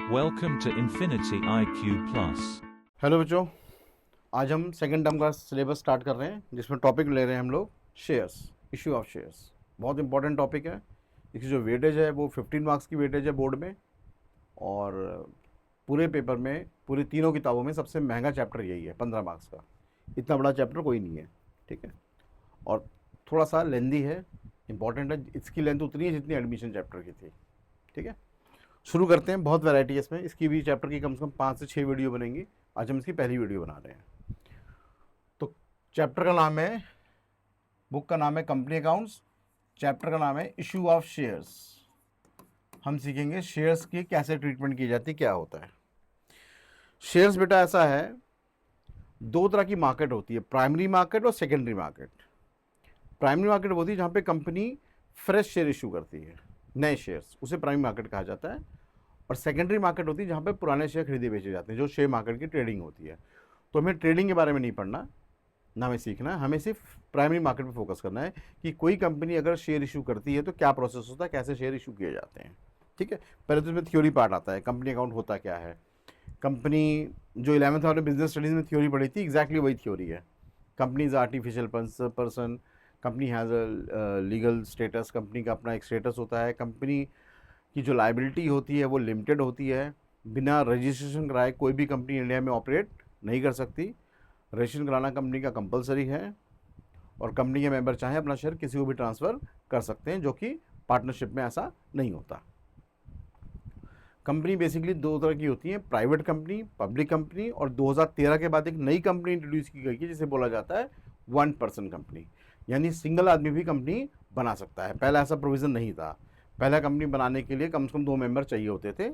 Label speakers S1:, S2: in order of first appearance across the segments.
S1: Welcome to Infinity IQ Plus.
S2: Hello बच्चों, आज हम सेकेंड टर्म का सिलेबस स्टार्ट कर रहे हैं जिसमें टॉपिक ले रहे हैं हम लोग शेयर्स, इशू ऑफ शेयर्स। बहुत इंपॉर्टेंट टॉपिक है। इसकी जो वेटेज है वो 15 मार्क्स की वेटेज है बोर्ड में, और पूरे पेपर में, पूरी तीनों किताबों में सबसे महंगा चैप्टर यही है, 15 मार्क्स का। इतना बड़ा चैप्टर कोई नहीं है, ठीक है। और थोड़ा सा लेंदी है, इंपॉर्टेंट है। इसकी लेंथ उतनी है जितनी एडमिशन चैप्टर की थी, ठीक है। शुरू करते हैं। बहुत वैरायटी है इसमें, इसकी भी चैप्टर की कम से कम 5 से 6 वीडियो बनेंगी। आज हम इसकी पहली वीडियो बना रहे हैं। तो चैप्टर का नाम है, बुक का नाम है कंपनी अकाउंट्स, चैप्टर का नाम है इशू ऑफ शेयर्स। हम सीखेंगे शेयर्स की कैसे ट्रीटमेंट की जाती है, क्या होता है। शेयर्स बेटा ऐसा है, दो तरह की मार्केट होती है, प्राइमरी मार्केट और सेकेंडरी मार्केट। प्राइमरी मार्केट होती है जहाँ पे कंपनी फ्रेश शेयर इशू करती है, नए शेयर्स, उसे प्राइमरी मार्केट कहा जाता है। और सेकेंडरी मार्केट होती है जहाँ पे पुराने शेयर खरीदे बेचे जाते हैं, जो शेयर मार्केट की ट्रेडिंग होती है। तो हमें ट्रेडिंग के बारे में नहीं पढ़ना, ना हमें सीखना है, हमें सिर्फ प्राइमरी मार्केट पे फोकस करना है कि कोई कंपनी अगर शेयर इशू करती है तो क्या प्रोसेस होता है, कैसे शेयर इशू किए जाते हैं, ठीक है। पहले तो इसमें थ्योरी पार्ट आता है, कंपनी अकाउंट होता क्या है। कंपनी जो 11th में बिजनेस स्टडीज़ में थ्योरी पढ़ी थी, एग्जैक्टली वही थ्योरी है। Company is artificial person, company has a legal status, company का अपना एक स्टेटस होता है। कंपनी की जो लाइबिलिटी होती है वो लिमिटेड होती है। बिना रजिस्ट्रेशन कराए कोई भी कंपनी इंडिया में ऑपरेट नहीं कर सकती। रजिस्ट्रेशन कराना कंपनी का कंपलसरी है, और कंपनी के मेंबर चाहे अपना शेयर किसी को भी ट्रांसफ़र कर सकते हैं, जो कि पार्टनरशिप में ऐसा नहीं होता। कंपनी बेसिकली दो तरह की होती है, प्राइवेट कंपनी, पब्लिक कंपनी। और 2013 के बाद एक नई कंपनी इंट्रोड्यूस की गई है जिसे बोला जाता है 1 पर्सन कंपनी, यानी सिंगल आदमी भी कंपनी बना सकता है। पहला ऐसा प्रोविज़न नहीं था। पहला कंपनी बनाने के लिए कम से कम 2 मेंबर चाहिए होते थे।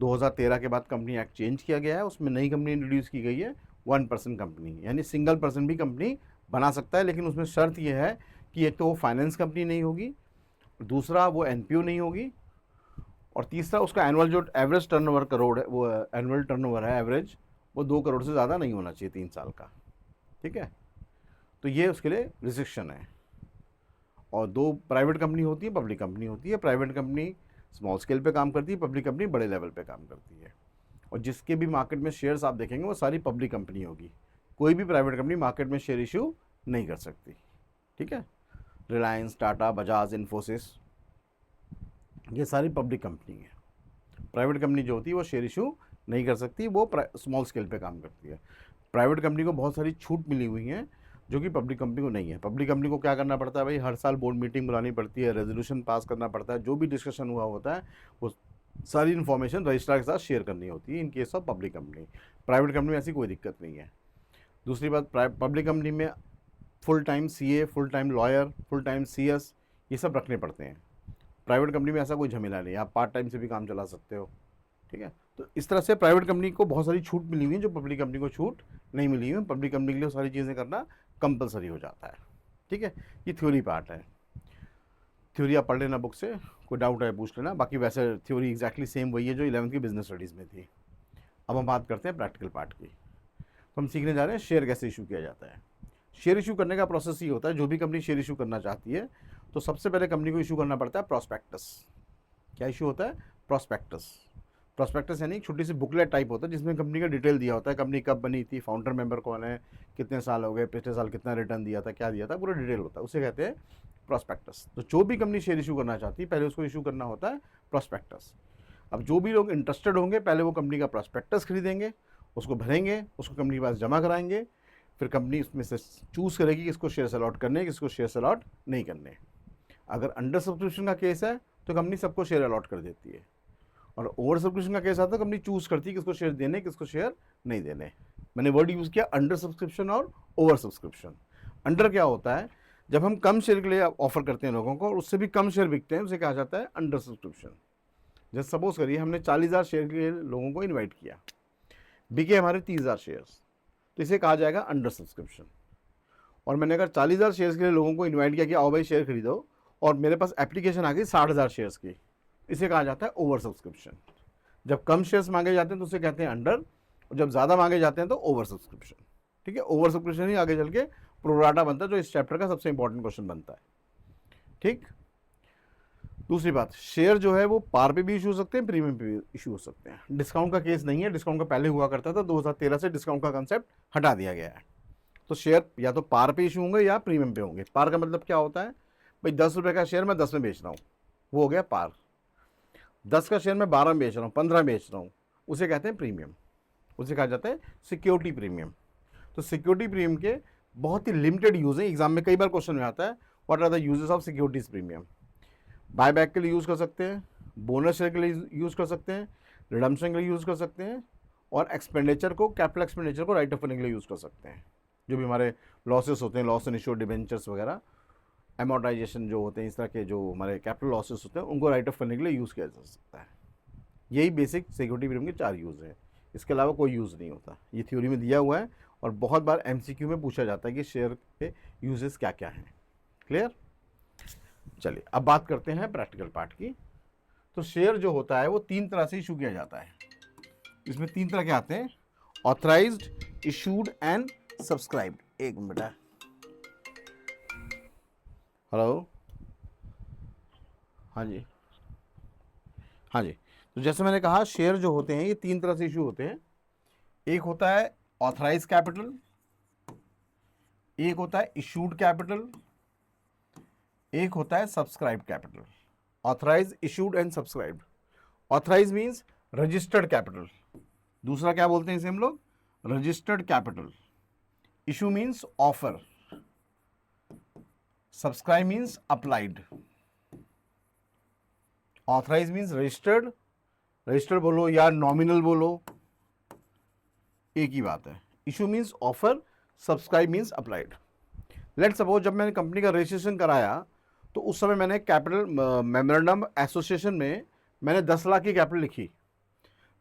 S2: 2013 के बाद कंपनी एक्ट चेंज किया गया है, उसमें नई कंपनी इंट्रोड्यूस की गई है 1 पर्सन कंपनी, यानी सिंगल पर्सन भी कंपनी बना सकता है। लेकिन उसमें शर्त यह है कि एक तो वो फाइनेंस कंपनी नहीं होगी, दूसरा वो एनपीओ नहीं होगी, और तीसरा उसका एनुअल जो एवरेज टर्नओवर करोड़ है, वो एनुअल टर्नओवर है एवरेज, वो 2 करोड़ से ज़्यादा नहीं होना चाहिए 3 साल का, ठीक है। तो ये उसके लिए रिस्ट्रिक्शन है। और 2 प्राइवेट कंपनी होती है, पब्लिक कंपनी होती है। प्राइवेट कंपनी स्मॉल स्केल पे काम करती है, पब्लिक कंपनी बड़े लेवल पे काम करती है। और जिसके भी मार्केट में शेयर्स आप देखेंगे वो सारी पब्लिक कंपनी होगी। कोई भी प्राइवेट कंपनी मार्केट में शेयर इशू नहीं कर सकती, ठीक है। रिलायंस, टाटा, बजाज, इन्फोसिस, ये सारी पब्लिक कंपनी है। प्राइवेट कंपनी जो होती है वो शेयर इशू नहीं कर सकती, वो स्मॉल स्केल पे काम करती है। प्राइवेट कंपनी को बहुत सारी छूट मिली हुई हैं जो कि पब्लिक कंपनी को नहीं है। पब्लिक कंपनी को क्या करना पड़ता है भाई, हर साल बोर्ड मीटिंग बुलानी पड़ती है, रेजोल्यूशन पास करना पड़ता है, जो भी डिस्कशन हुआ होता है वो सारी इन्फॉर्मेशन रजिस्ट्रार के साथ शेयर करनी होती है in case of public company. Private company में ऐसी कोई दिक्कत नहीं है। दूसरी बात, पब्लिक कंपनी में full time CA, full time lawyer, full time CS, ये सब रखने पड़ते हैं। प्राइवेट कंपनी में ऐसा कोई झमेला नहीं, आप पार्ट टाइम से भी काम चला सकते हो, ठीक है। तो इस तरह से प्राइवेट कंपनी को बहुत सारी छूट मिली हुई है जो पब्लिक कंपनी को छूट नहीं मिली हुई है। पब्लिक कंपनी के लिए सारी चीज़ें करना कंपलसरी हो जाता है, ठीक है। ये थ्योरी पार्ट है। थ्योरी आप पढ़ लेना बुक से, कोई डाउट है पूछ लेना। बाकी वैसे थ्योरी एग्जैक्टली सेम वही है जो 11th की बिजनेस स्टडीज़ में थी। अब हम बात करते हैं प्रैक्टिकल पार्ट की। तो हम सीखने जा रहे हैं शेयर कैसे इशू किया जाता है। शेयर इशू करने का प्रोसेस ये होता है, जो भी कंपनी शेयर इशू करना चाहती है तो सबसे पहले कंपनी को इशू करना पड़ता है प्रॉस्पेक्टस। क्या इशू होता है? प्रॉस्पेक्टस। प्रॉस्पेक्टस यानी एक छोटी सी बुकलेट टाइप होता है जिसमें कंपनी का डिटेल दिया होता है, कंपनी कब बनी थी, फाउंडर मेंबर कौन है, कितने साल हो गए, पिछले साल कितना रिटर्न दिया था, क्या दिया था, पूरा डिटेल होता है, उसे कहते हैं प्रॉस्पेक्टस। तो जो भी कंपनी शेयर इशू करना चाहती है पहले उसको इशू करना होता है प्रॉस्पेक्टस। अब जो भी लोग इंटरेस्टेड होंगे पहले वो कंपनी का प्रॉस्पेक्टस खरीदेंगे, उसको भरेंगे, उसको कंपनी के पास जमा कराएंगे। फिर कंपनी उसमें से चूज़ करेगी कि किसको शेयर अलॉट करने, किसको शेयर अलॉट नहीं करने। अगर अंडर सब्सक्रिप्शन का केस है तो कंपनी सबको शेयर अलॉट कर देती है, और ओवर सब्सक्रिप्शन का केस आता है तो कंपनी चूज़ करती है किसको शेयर देने, किसको शेयर नहीं देने। मैंने वर्ड यूज़ किया अंडर सब्सक्रिप्शन और ओवर सब्सक्रिप्शन। अंडर क्या होता है? जब हम कम शेयर के लिए ऑफर करते हैं लोगों को और उससे भी कम शेयर बिकते हैं, उसे कहा जाता है अंडर सब्सक्रिप्शन। जैसे सपोज करिए हमने 40,000 शेयर के लिए लोगों को इन्वाइट किया, बिके हमारे 30,000 शेयर्स, तो इसे कहा जाएगा अंडर सब्सक्रिप्शन। और मैंने अगर 40,000 शेयर्स के लिए लोगों को इन्वाइट किया कि आओ भाई शेयर खरीदो, और मेरे पास एप्लीकेशन आ गई 60,000 शेयर्स की, इसे कहा जाता है ओवर सब्सक्रिप्शन। जब कम शेयर्स मांगे जाते हैं तो उसे कहते हैं अंडर, और जब ज़्यादा मांगे जाते हैं तो ओवर सब्सक्रिप्शन, ठीक है। ओवर सब्सक्रिप्शन ही आगे चल के प्रोराटा बनता है, जो इस चैप्टर का सबसे इंपॉर्टेंट क्वेश्चन बनता है, ठीक। दूसरी बात, शेयर जो है वो पार पे भी इशू हो सकते हैं, प्रीमियम पे भी इशू हो सकते हैं। डिस्काउंट का केस नहीं है, डिस्काउंट का पहले हुआ करता था, 2013 से डिस्काउंट का कंसेप्ट हटा दिया गया है। तो शेयर या तो पार पे इशू होंगे या प्रीमियम पे होंगे। पार का मतलब क्या होता है, भाई 10 रुपये का शेयर मैं 10 में बेच रहा हूँ, वो हो गया पार। 10 का शेयर मैं 12 में बेच रहा हूँ, 15 में बेच रहा हूँ, उसे कहते हैं प्रीमियम, उसे कहा जाता है सिक्योरिटी प्रीमियम। तो सिक्योरिटी प्रीमियम के बहुत ही लिमिटेड यूज़ है, एग्जाम में कई बार क्वेश्चन में आता है, what are the uses of securities premium. Buyback के लिए यूज़ कर सकते हैं, बोनस शेयर के लिए यूज़ कर सकते हैं, रिडम्पशन के लिए यूज़ कर सकते हैं, और एक्सपेंडिचर को, कैपिटल एक्सपेंडिचर को राइट ऑफ करने के लिए यूज़ कर सकते हैं। जो भी हमारे लॉसेस होते हैं, लॉस एंड इश्योर्ड डिबेंचर्स वगैरह, एमोर्टाइजेशन जो होते हैं, इस तरह के जो हमारे कैपिटल लॉसेस होते हैं, उनको राइट ऑफ करने के लिए यूज़ किया जा सकता है। यही बेसिक सिक्योरिटी प्रीमियम के 4 यूज़ हैं, इसके अलावा कोई यूज़ नहीं होता। ये थ्योरी में दिया हुआ है और बहुत बार एमसीक्यू में पूछा जाता है कि शेयर के यूजेस क्या क्या हैं। क्लियर? चलिए अब बात करते हैं प्रैक्टिकल पार्ट की। तो शेयर जो होता है वो 3 तरह से इशू किया जाता है। इसमें 3 तरह के आते हैं, ऑथराइज्ड, इशूड एंड सब्सक्राइब्ड। एक मिनट बेटा, हेलो, हाँ जी, हाँ जी। तो जैसे मैंने कहा, शेयर जो होते हैं ये 3 तरह से इशू होते हैं। एक होता है ऑथराइज कैपिटल, एक होता है इशूड कैपिटल, एक होता है subscribe capital. Authorise, issued and subscribed. Authorise means registered capital, दूसरा क्या बोलते हैं इसे हम लोग, registered capital. Issue means offer, subscribe means applied. Authorise means registered, registered बोलो या नॉमिनल बोलो, एक ही बात है। Issue means offer, subscribe means applied. Let suppose जब मैंने कंपनी का रजिस्ट्रेशन कराया तो उस समय मैंने कैपिटल मेमोरेंडम एसोसिएशन में मैंने 10 लाख की कैपिटल लिखी।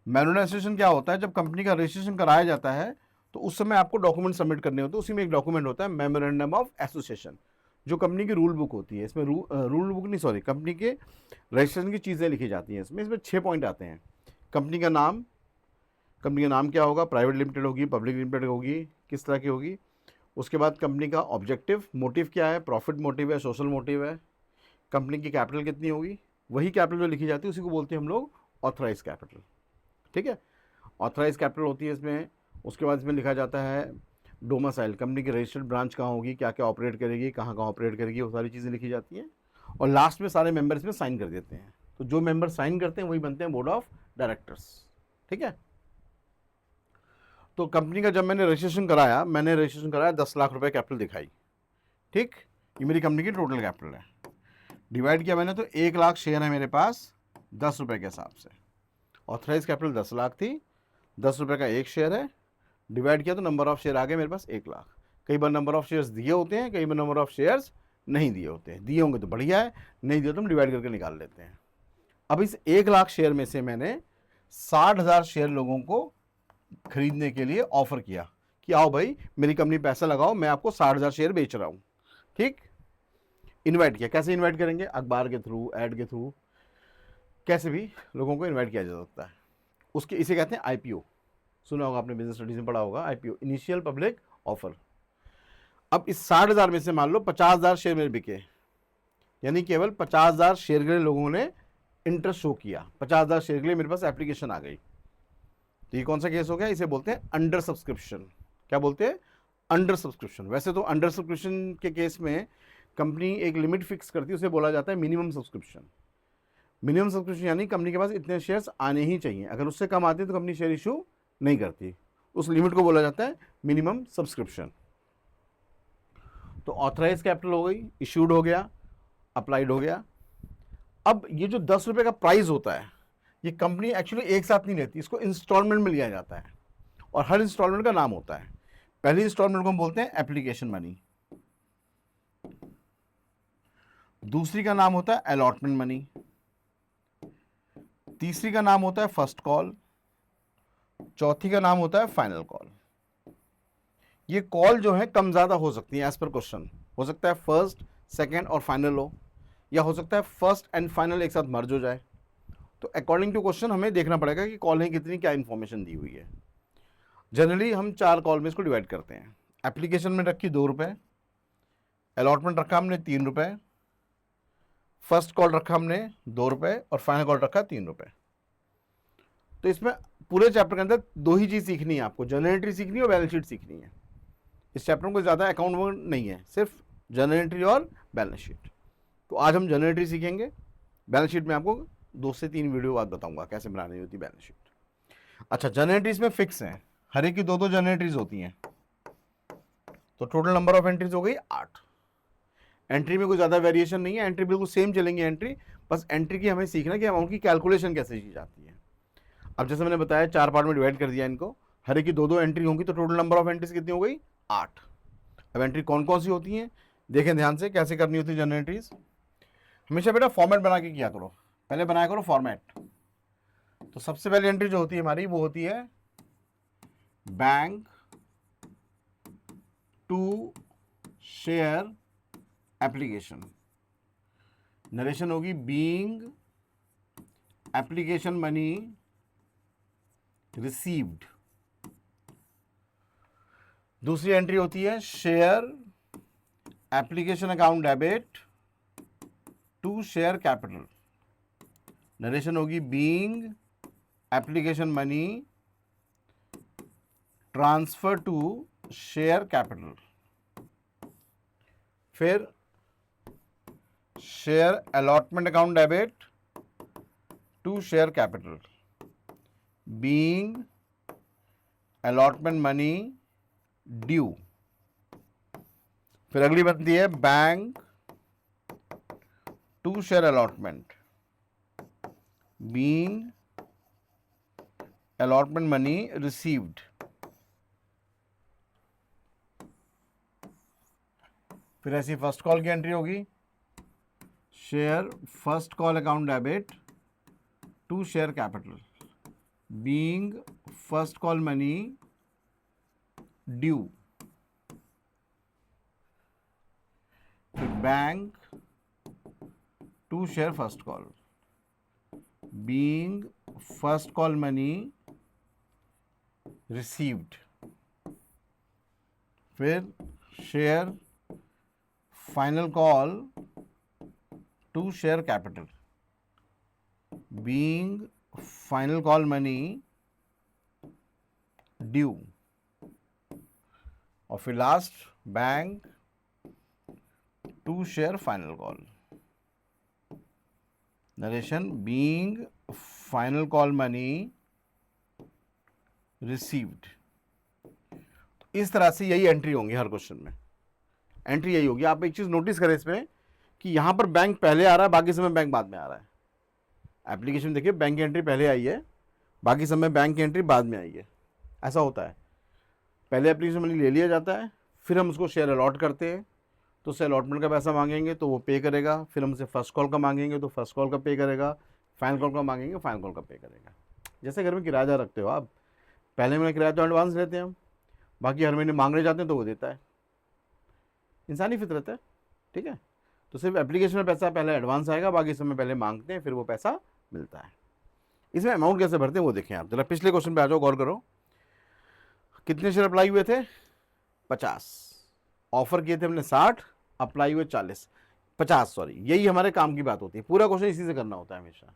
S2: मेमोरेंडम एसोसिएशन क्या होता है, जब कंपनी का रजिस्ट्रेशन कराया जाता है तो उस समय आपको डॉक्यूमेंट सबमिट करने होते हैं। उसी में एक डॉक्यूमेंट होता है मेमोरेंडम ऑफ एसोसिएशन, जो कंपनी की रूल बुक होती है। इसमें रूल बुक नहीं, सॉरी, कंपनी के रजिस्ट्रेशन की चीज़ें लिखी जाती हैं। इसमें 6 पॉइंट आते हैं। कंपनी का नाम, कंपनी का नाम क्या होगा, प्राइवेट लिमिटेड होगी, पब्लिक लिमिटेड होगी, किस तरह की होगी। उसके बाद कंपनी का ऑब्जेक्टिव, मोटिव क्या है, प्रॉफिट मोटिव है, सोशल मोटिव है। कंपनी की कैपिटल कितनी होगी, वही कैपिटल जो लिखी जाती है उसी को बोलते हैं हम लोग ऑथराइज कैपिटल। ठीक है, ऑथराइज कैपिटल होती है इसमें। उसके बाद इसमें लिखा जाता है डोमासाइल, कंपनी की रजिस्टर्ड ब्रांच कहाँ होगी, क्या क्या ऑपरेट करेगी, कहाँ कहाँ ऑपरेट करेगी, वो सारी चीज़ें लिखी जाती हैं। और लास्ट में सारे मेंबर इसमें साइन कर देते हैं। तो जो मेंबर साइन करते हैं वही बनते हैं बोर्ड ऑफ डायरेक्टर्स। ठीक है, तो कंपनी का जब मैंने रजिस्ट्रेशन कराया 10 लाख रुपए कैपिटल दिखाई। ठीक, ये मेरी कंपनी की टोटल कैपिटल है। डिवाइड किया मैंने तो 1 लाख शेयर है मेरे पास 10 रुपये के हिसाब से। ऑथराइज कैपिटल 10 लाख थी, 10 रुपये का एक शेयर है, डिवाइड किया तो नंबर ऑफ शेयर आ गए मेरे पास 1 लाख। कई बार नंबर ऑफ शेयर्स दिए होते हैं, कई बार नंबर ऑफ शेयर्स नहीं दिए होते हैं। दिए होंगे तो बढ़िया है, नहीं दिए तो हम डिवाइड करके निकाल लेते हैं। अब इस 1 लाख शेयर में से मैंने 60,000 शेयर लोगों को खरीदने के लिए ऑफर किया कि आओ भाई मेरी कंपनी पैसा लगाओ, मैं आपको 60,000 शेयर बेच रहा हूँ। ठीक, इनवाइट किया। कैसे इनवाइट करेंगे, अखबार के थ्रू, ऐड के थ्रू, कैसे भी लोगों को इनवाइट किया जा सकता है। उसके इसे कहते हैं आईपीओ, सुना होगा आपने, बिजनेस स्टडीज में पढ़ा होगा आईपीओ, इनिशियल पब्लिक ऑफर। अब इस 60,000 में से मान लो 50,000 शेयर मेरे बिके, यानी केवल 50,000 शेयर के लिए लोगों ने इंटरेस्ट शो किया। 50,000 शेयर के लिए मेरे पास एप्लीकेशन आ गई। तो ये कौन सा केस हो गया, इसे बोलते हैं अंडर सब्सक्रिप्शन। क्या बोलते हैं, अंडर सब्सक्रिप्शन। वैसे तो अंडर सब्सक्रिप्शन के केस में कंपनी एक लिमिट फिक्स करती है, उसे बोला जाता है मिनिमम सब्सक्रिप्शन। मिनिमम सब्सक्रिप्शन यानी कंपनी के पास इतने शेयर्स आने ही चाहिए, अगर उससे कम आते तो कंपनी शेयर इशू नहीं करती। उस लिमिट को बोला जाता है मिनिमम सब्सक्रिप्शन। तो ऑथराइज कैपिटल हो गई, इशूड हो गया, अप्लाइड हो गया। अब ये जो 10 रुपये का प्राइस होता है, ये कंपनी एक्चुअली एक साथ नहीं लेती, इसको इंस्टॉलमेंट में लिया जाता है और हर इंस्टॉलमेंट का नाम होता है। पहली इंस्टॉलमेंट को हम बोलते हैं एप्लीकेशन मनी, दूसरी का नाम होता है अलॉटमेंट मनी, तीसरी का नाम होता है फर्स्ट कॉल, चौथी का नाम होता है फाइनल कॉल। ये कॉल जो है कम ज़्यादा हो सकती है एज पर क्वेश्चन, हो सकता है फर्स्ट, सेकेंड और फाइनल हो, या हो सकता है फर्स्ट एंड फाइनल एक साथ मर्ज हो जाए। तो अकॉर्डिंग टू क्वेश्चन हमें देखना पड़ेगा कि कॉल है कितनी, क्या इन्फॉर्मेशन दी हुई है। जनरली हम 4 कॉल में इसको डिवाइड करते हैं। एप्लीकेशन में रखी 2 रुपये, अलॉटमेंट रखा हमने 3 रुपये, फर्स्ट कॉल रखा हमने 2 रुपये और फाइनल कॉल रखा 3 रुपये। तो इसमें पूरे चैप्टर के अंदर 2 ही चीज़ सीखनी है आपको, जर्नल एंट्री सीखनी है और बैलेंस शीट सीखनी है। इस चैप्टर में कोई ज़्यादा अकाउंट वर्क नहीं है, सिर्फ जर्नल एंट्री और बैलेंस शीट। तो आज हम जर्नल एंट्री सीखेंगे। बैलेंस शीट में आपको 2 से 3 वीडियो बाद बताऊंगा कैसे बनानी होती है बैलेंस शीट। अच्छा, जर्नल एंट्रीज में फिक्स हैं, हर एक की 2-2 जर्नल एंट्रीज होती हैं, तो टोटल नंबर ऑफ एंट्रीज हो गई 8। एंट्री में कोई ज़्यादा वेरिएशन नहीं है, एंट्री बिल्कुल सेम चलेंगी एंट्री, बस एंट्री की हमें सीखना कि अमाउंट की कैलकुलेशन कैसे की जाती है। अब जैसे मैंने बताया 4 पार्ट में डिवाइड कर दिया इनको, हर एक की 2-2 एंट्री होंगी, तो टोटल नंबर ऑफ एंट्रीज कितनी हो गई 8। अब एंट्री कौन कौन सी होती हैं देखें ध्यान से, कैसे करनी होती है जर्नल एंट्रीज। हमेशा बेटा फॉर्मेट बना के किया करो, पहले बनाया करो फॉर्मेट। तो सबसे पहली एंट्री जो होती है हमारी वो होती है bank to share application. Narration होगी बीइंग एप्लीकेशन मनी रिसीव्ड। दूसरी एंट्री होती है share application account debit to share capital. Narration होगी being application money transfer to share capital. फिर share allotment account debit to share capital, being allotment money due. फिर अगली बनती है bank to share allotment, being allotment money received. फिर ऐसी first call की entry होगी share first call account debit to share capital, being first call money due. फिर bank to share first call, being first call money received. फिर share final call to share capital, being final call money due. और फिर last bank to share final call. Narration being final call money received. इस तरह से यही entry होंगी हर question में, entry यही होगी। आप एक चीज़ नोटिस करें इसमें कि यहाँ पर बैंक पहले आ रहा है, बाकी समय बैंक बाद में आ रहा है। एप्लीकेशन देखिए बैंक की एंट्री पहले आई है, बाकी समय बैंक की एंट्री बाद में आई है। ऐसा होता है, पहले एप्लीकेशन मनी ले लिया जाता है, फिर हम उसको शेयर अलॉट करते हैं, तो उससे अलॉटमेंट का पैसा मांगेंगे तो वो पे करेगा, फिर हमसे फर्स्ट कॉल का मांगेंगे तो फर्स्ट कॉल का पे करेगा, फाइनल कॉल का मांगेंगे फाइनल कॉल का पे करेगा। जैसे घर में किराया रखते हो आप, पहले महीने किराया तो एडवांस लेते हैं हम, बाकी हर महीने मांगने जाते हैं तो वो देता है, इंसानी फितरत है, ठीक है। तो सिर्फ एप्लीकेशन में पैसा पहले एडवांस आएगा, बाकी समय पहले मांगते हैं, फिर वो पैसा मिलता है। इसमें अमाउंट कैसे भरते हैं वो देखें आप जरा। पिछले क्वेश्चन पे आ जाओ, गौर करो। कितने शेयर अप्लाई हुए थे 50, ऑफर किए थे हमने 60, अप्लाई हुए 50 सॉरी, यही हमारे काम की बात होती है। पूरा क्वेश्चन इसी से करना होता है हमेशा,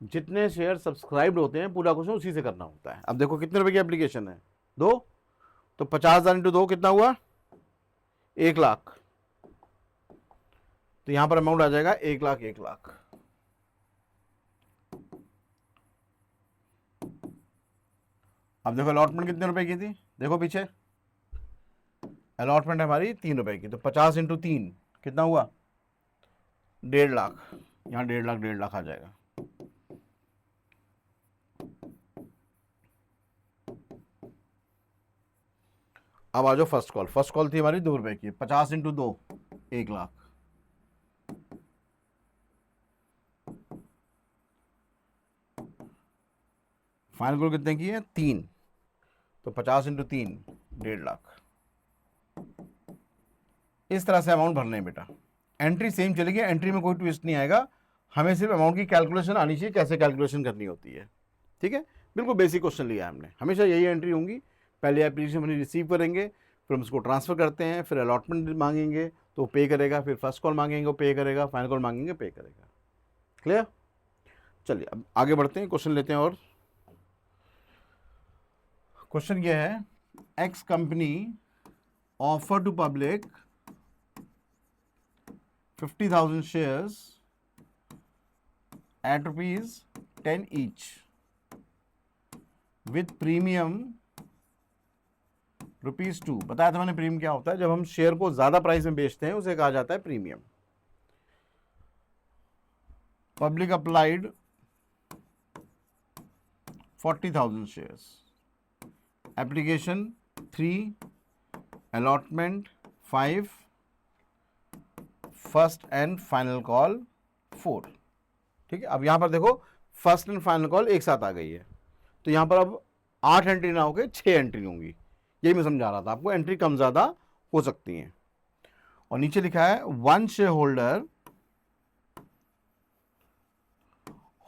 S2: जितने शेयर सब्सक्राइब्ड होते हैं पूरा क्वेश्चन उसी से करना होता है। अब देखो कितने रुपए की एप्लीकेशन है 2, तो 50,000 इंटू 2 कितना हुआ 1 लाख। तो यहां पर अमाउंट आ जाएगा 1 लाख 1 लाख। अब देखो अलॉटमेंट कितने रुपए की थी, देखो पीछे अलॉटमेंट है हमारी 3 रुपए की, तो 50 इंटू 3 कितना हुआ 1.5 लाख। यहाँ 1.5 लाख आ जाएगा। अब आ जाओ फर्स्ट कॉल। फर्स्ट कॉल थी हमारी 2 रुपए की, 50 इंटू 2 1 लाख। फाइनल कॉल कितने की है 3, तो 50 इंटू 3 1.5 लाख। इस तरह से अमाउंट भरने हैं बेटा। एंट्री सेम चलेगी, एंट्री में कोई ट्विस्ट नहीं आएगा, हमें सिर्फ अमाउंट की कैलकुलेशन आनी चाहिए, कैसे कैलकुलेशन करनी होती है, ठीक है। बिल्कुल बेसिक क्वेश्चन लिया है हमने, हमेशा यही एंट्री होंगी। पहले एप्लीकेशन मनी रिसीव करेंगे, फिर हम उसको ट्रांसफ़र करते हैं, फिर अलॉटमेंट मांगेंगे तो पे करेगा, फिर फर्स्ट कॉल मांगेंगे वो पे करेगा, फाइनल कॉल मांगेंगे पे करेगा। क्लियर? चलिए अब आगे बढ़ते हैं, क्वेश्चन लेते हैं। और क्वेश्चन ये है, X company offer to public 50,000 shares at ₹10 each with premium ₹2। बताया था मैंने प्रीमियम क्या होता है, जब हम शेयर को ज्यादा प्राइस में बेचते हैं उसे कहा जाता है premium. Public applied 40,000 shares, application 3, allotment 5, first and final call 4। ठीक है, अब यहां पर देखो फर्स्ट एंड फाइनल कॉल एक साथ आ गई है, तो यहां पर अब 8 एंट्री ना होकर 6 एंट्री होंगी। यही मैं समझा रहा था आपको, एंट्री कम ज्यादा हो सकती हैं। और नीचे लिखा है 1 share holder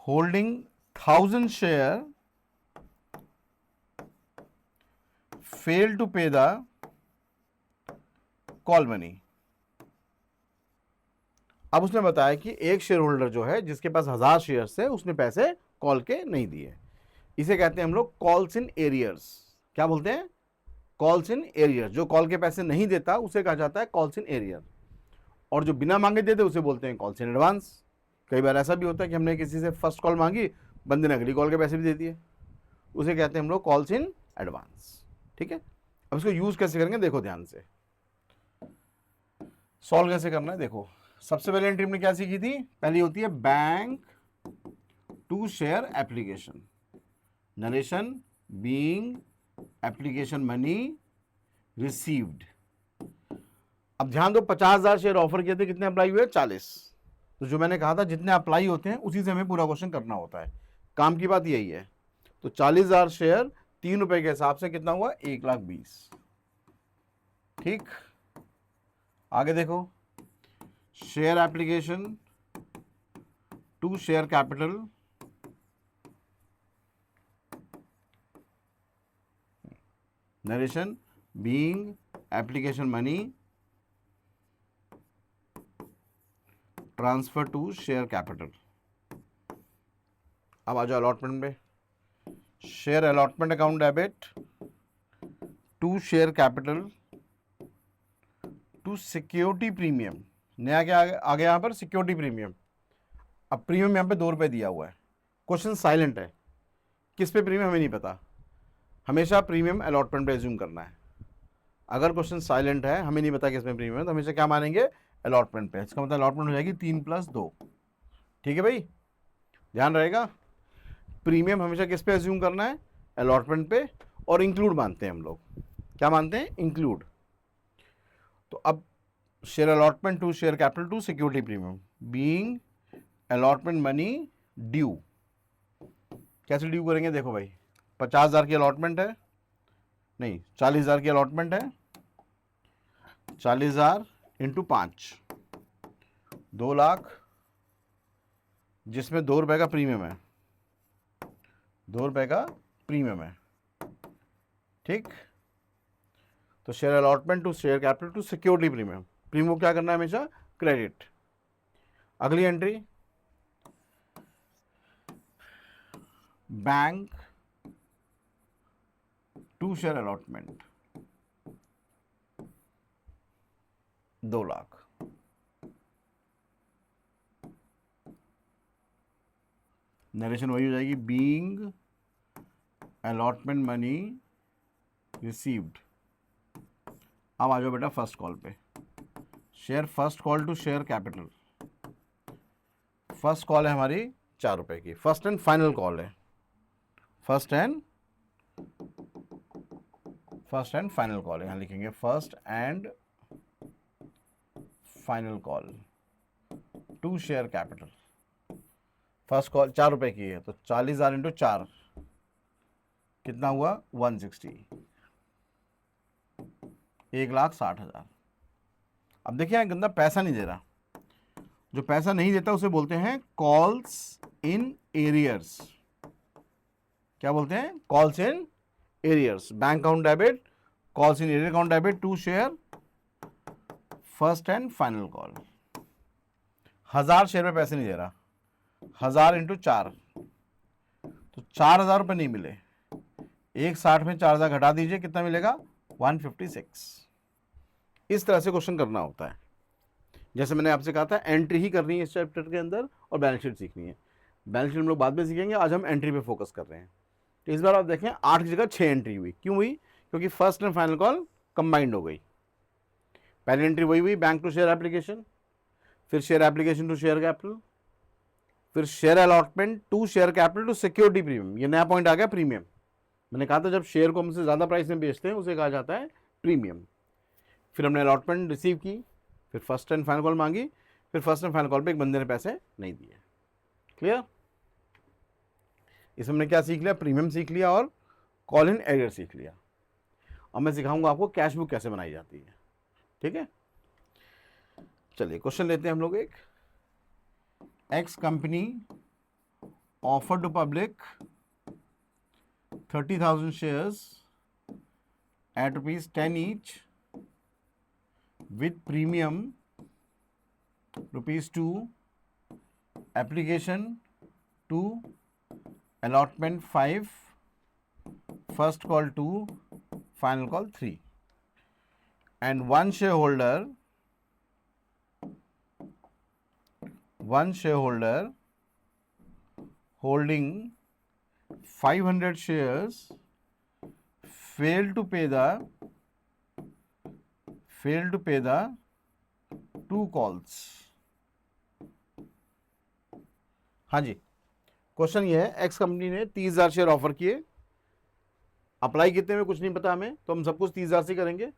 S2: holding 1000 share fail to pay the call money. अब उसने बताया कि एक शेयर होल्डर जो है जिसके पास 1000 शेयर्स है उसने पैसे कॉल के नहीं दिए, इसे कहते हैं हम लोग कॉल्स इन एरियर्स। क्या बोलते हैं? Calls in arrear. जो कॉल के पैसे नहीं देता उसे कहा जाता है कॉल्स इन एरियर, और जो बिना मांगे देते उसे बोलते हैं कॉल्स इन एडवांस। कई बार ऐसा भी होता है कि हमने किसी से फर्स्ट कॉल मांगी, बंदे ने अगली कॉल के पैसे भी दे दिए, उसे कहते हैं हम लोग कॉल्स इन एडवांस। ठीक है, अब इसको यूज कैसे करेंगे देखो ध्यान से, सॉल्व कैसे करना है देखो। सबसे पहले एंट्री हमने क्या सीखी थी? पहली होती है bank to share application, narration being application money received. अब ध्यान दो, 50,000 शेयर ऑफर किए थे, कितने अप्लाई हुए? 40। तो जो मैंने कहा था जितने अप्लाई होते हैं उसी से हमें पूरा क्वेश्चन करना होता है, काम की बात यही है। तो 40,000 शेयर ₹3 के हिसाब से कितना हुआ? 1,20,000। ठीक, आगे देखो, share application to share capital, narration being application money transfer to share capital. अब आ जाओ अलॉटमेंट पे, share allotment account debit to share capital to security premium. नया क्या आ गया यहाँ पर? Security premium. अब प्रीमियम यहाँ पे ₹2 दिया हुआ है, क्वेश्चन साइलेंट है, किस पे प्रीमियम हमें नहीं पता। हमेशा प्रीमियम अलॉटमेंट पे एज्यूम करना है। अगर क्वेश्चन साइलेंट है, हमें नहीं पता किस में प्रीमियम है, तो हमेशा क्या मानेंगे? अलॉटमेंट पे। इसका मतलब अलॉटमेंट हो जाएगी 3 + 2। ठीक है भाई, ध्यान रहेगा, प्रीमियम हमेशा किस पे एज्यूम करना है? अलॉटमेंट पे। और इंक्लूड मानते हैं हम लोग, क्या मानते हैं? इंक्लूड। तो अब share allotment to share capital to security premium being allotment money due. कैसे ड्यू करेंगे देखो भाई, 50,000 की अलॉटमेंट है, नहीं 40,000 की अलॉटमेंट है, 40,000 × 5, 2 लाख, जिसमें ₹2 का प्रीमियम है, ₹2 का प्रीमियम है। ठीक, तो share allotment to share capital to security premium, premium क्या करना है? हमेशा क्रेडिट। अगली entry, bank to share allotment 2 lakh, narration वही हो जाएगी, बीइंग अलॉटमेंट मनी रिसीव्ड। अब आ जाओ बेटा फर्स्ट कॉल पे, share first call to share capital. First call है हमारी ₹4 की, फर्स्ट एंड फाइनल कॉल है, फर्स्ट एंड फाइनल कॉल है। यहां लिखेंगे first and final call to share capital. First call ₹4 की है, तो 40,000 × 4 कितना हुआ? 160, 1,60,000। अब देखिए यहाँ गंदा पैसा नहीं दे रहा, जो पैसा नहीं देता उसे बोलते हैं कॉल्स इन एरियर्स। क्या बोलते हैं? Calls in arrears. Bank account debit, calls in arrear account debit to share first and final call. 1000 share पे पैसे नहीं दे रहा, 1000 इंटू 4, तो 4000 रुपये नहीं मिले। 160 में 4000 घटा दीजिए, कितना मिलेगा? 156। इस तरह से क्वेश्चन करना होता है। जैसे मैंने आपसे कहा था, एंट्री ही करनी है इस चैप्टर के अंदर और बैलेंस शीट सीखनी है। बैलेंस शीट हम लोग बाद में सीखेंगे, आज हम एंट्री पे फोकस कर रहे हैं। तो इस बार आप देखें 8 की जगह 6 एंट्री हुई। क्यों हुई? क्योंकि first and final call combined हो गई। पहली एंट्री वही हुई, बैंक टू शेयर एप्लीकेशन, फिर share application to share capital, फिर share allotment to share capital to security premium. ये नया पॉइंट आ गया, प्रीमियम। मैंने कहा था जब शेयर को हमसे ज़्यादा प्राइस में बेचते हैं उसे कहा जाता है प्रीमियम। फिर हमने अलॉटमेंट रिसीव की, फिर फर्स्ट एंड फाइनल कॉल मांगी, फिर फर्स्ट एंड फाइनल कॉल पे एक बंदे ने पैसे नहीं दिए। क्लियर? इसमें हमने क्या सीख लिया? प्रीमियम सीख लिया और कॉल इन एरियर सीख लिया। अब मैं सिखाऊंगा आपको कैश बुक कैसे बनाई जाती है। ठीक है, चलिए क्वेश्चन लेते हैं हम लोग। एक X company offer to public 30,000 shares at ₹10 each with premium ₹2, application 2, allotment 5, first call 2, final call 3, and one shareholder holding 500 shares failed to pay the 2 calls। हाँ जी, क्वेश्चन ये है, एक्स कंपनी ने 30,000 शेयर ऑफर किए। Apply कितने में कुछ नहीं पता हमें, तो हम सब कुछ 30,000 से करेंगे।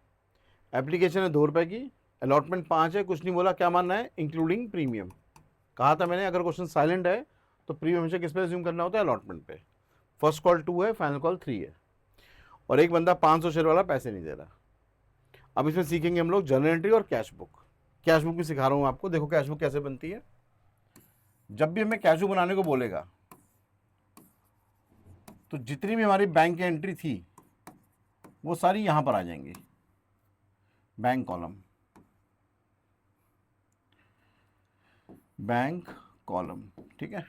S2: एप्लीकेशन है 2 रुपए की, अलॉटमेंट 5 है, कुछ नहीं बोला, क्या मानना है? Including premium. कहा था मैंने अगर क्वेश्चन साइलेंट है तो प्रीमियम हमेशा किस पे अज्यूम करना होता है? अलॉटमेंट पे। फर्स्ट कॉल 2 है, फाइनल कॉल 3 है, और एक बंदा 500 शेयर वाला पैसे नहीं दे रहा। अब इसमें सीखेंगे हम लोग जनरल एंट्री और कैश बुक। कैश बुक भी सिखा रहा हूँ आपको। देखो कैश बुक कैसे बनती है। जब भी हमें कैश बुक बनाने को बोलेगा तो जितनी भी हमारी बैंक की एंट्री थी वो सारी यहां पर आ जाएंगी, बैंक कॉलम, बैंक कॉलम। ठीक है,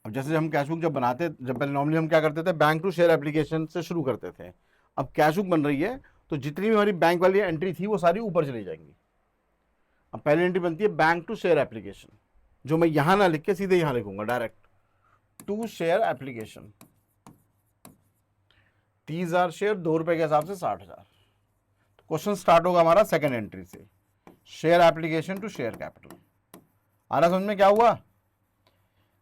S2: अब जैसे हम कैश बुक जब बनाते, जब पहले नॉर्मली हम क्या करते थे? बैंक टू शेयर एप्लीकेशन से शुरू करते थे। अब कैश बुक बन रही है तो जितनी भी हमारी बैंक वाली एंट्री थी वो सारी ऊपर चली जाएंगी। अब पहली एंट्री बनती है बैंक टू शेयर एप्लीकेशन, जो मैं यहां ना लिख के सीधे यहां लिखूंगा direct, to share application. 30,000 share, 2 रुपए के हिसाब से 60,000। तो क्वेश्चन स्टार्ट होगा हमारा सेकेंड एंट्री से, share application to share capital. आ रहा समझ में क्या हुआ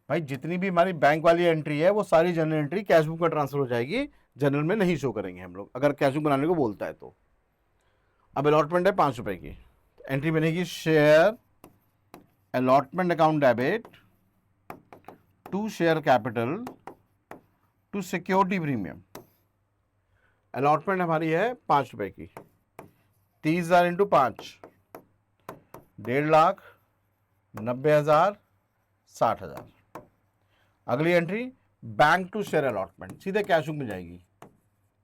S2: भाई? जितनी भी हमारी बैंक वाली एंट्री है वो सारी जनरल एंट्री कैश बुक में ट्रांसफर हो जाएगी, जनरल में नहीं शो करेंगे हम लोग अगर कैश बुक बनाने को बोलता है तो। अब अलॉटमेंट है 5 रुपए की, एंट्री बनेगी share allotment account debit to share capital to security premium. Allotment हमारी है 5 रुपए की, 30,000 इंटू 5, 1.5 लाख, 90,000, 60,000। अगली entry bank to share allotment, सीधे कैश बुक में जाएगी।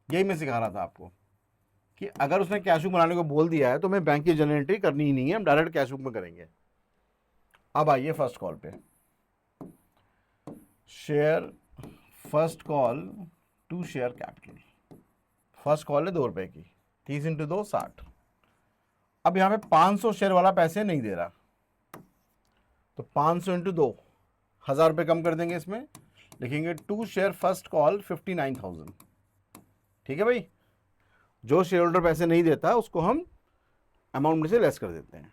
S2: यही मैं सिखा रहा था आपको कि अगर उसने कैश बुक बनाने को बोल दिया है तो हमें बैंक की जनरल एंट्री करनी ही नहीं है, हम डायरेक्ट कैश बुक में करेंगे। अब आइए फर्स्ट कॉल पे, share first call to share capital. First call है 2 रुपए की, 30 इंटू 2, 60। अब यहां पे 500 शेयर वाला पैसे नहीं दे रहा, तो 500 इंटू 2, 1000 रुपये कम कर देंगे। इसमें लिखेंगे टू शेयर फर्स्ट कॉल 59,000। ठीक है भाई, जो शेयर होल्डर पैसे नहीं देता उसको हम अमाउंट में से लेस कर देते हैं।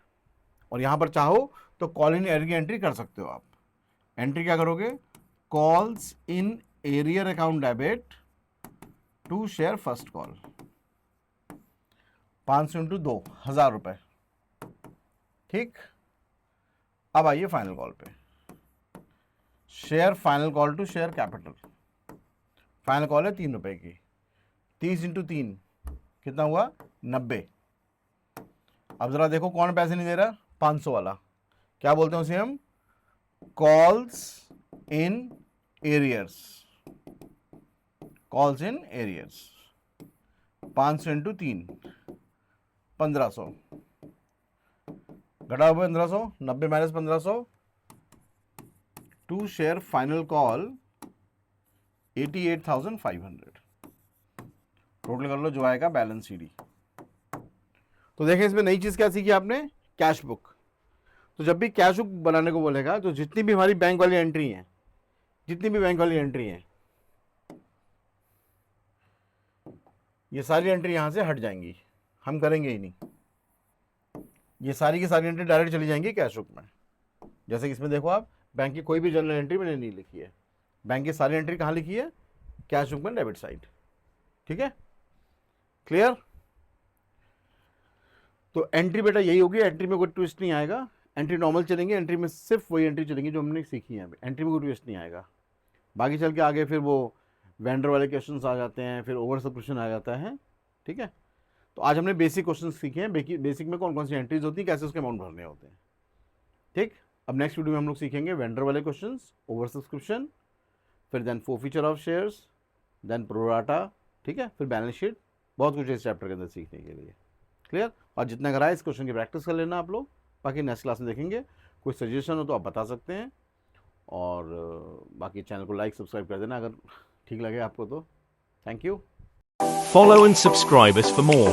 S2: और यहां पर चाहो तो कॉल इन एरियर की एंट्री कर सकते हो आप। एंट्री क्या करोगे? Calls in arrear account debit to share first call, 500 into 2, 1000 रुपये। ठीक, अब आइए फाइनल कॉल पे, share final call to share capital. Final call है 3 रुपए की, 30 इंटू 3 कितना हुआ? 90। अब जरा देखो कौन पैसे नहीं दे रहा? 500 वाला। क्या बोलते हैं उसे हम? Calls in arrears. Calls in arrears. 500 into 3, 1500। घटा हुआ 1500, 90 minus 1500, to share final call 88,500, total कर लो जो आएगा बैलेंस सीडी। तो देखें इसमें नई चीज क्या सीखी आपने, कैश बुक। तो जब भी कैश बुक बनाने को बोलेगा तो जितनी भी हमारी बैंक वाली एंट्री है, जितनी भी बैंक वाली एंट्री है, ये सारी एंट्री यहां से हट जाएंगी, हम करेंगे ही नहीं। ये सारी की सारी एंट्री डायरेक्ट चली जाएंगी कैश बुक में। जैसे कि इसमें देखो आप, बैंक की कोई भी जनरल एंट्री मैंने नहीं लिखी है, बैंक की सारी एंट्री कहाँ लिखी है, कैश बुक में डेबिट साइड। ठीक है, क्लियर। तो एंट्री बेटा यही होगी, एंट्री में कोई ट्विस्ट नहीं आएगा, एंट्री नॉर्मल चलेंगे, एंट्री में सिर्फ वही एंट्री चलेंगी जो हमने सीखी है, एंट्री में कोई ट्विस्ट नहीं आएगा। बाकी चल के आगे फिर वो वेंडर वाले क्वेश्चंस आ जाते हैं, फिर ओवर सब्सक्रिप्शन आ जाता है। ठीक है, तो आज हमने बेसिक क्वेश्चन सीखे हैं, बेसिक में कौन कौन सी एंट्रीज होती हैं, कैसे उसके अमाउंट भरने होते हैं। ठीक, अब नेक्स्ट वीडियो में हम लोग सीखेंगे वेंडर वाले क्वेश्चंस, ओवर सब्सक्रिप्शन, फिर then forfeiture of shares, then pro rata. ठीक है, फिर बैलेंस शीट, बहुत कुछ इस चैप्टर के अंदर सीखने के लिए। क्लियर, और जितना कराए इस क्वेश्चन की प्रैक्टिस कर लेना आप लोग, बाकी नेक्स्ट क्लास में देखेंगे। कोई सजेशन हो तो आप बता सकते हैं, और बाकी चैनल को लाइक सब्सक्राइब कर देना अगर ठीक लगे आपको तो। Thank you.
S1: Follow and subscribe us for more.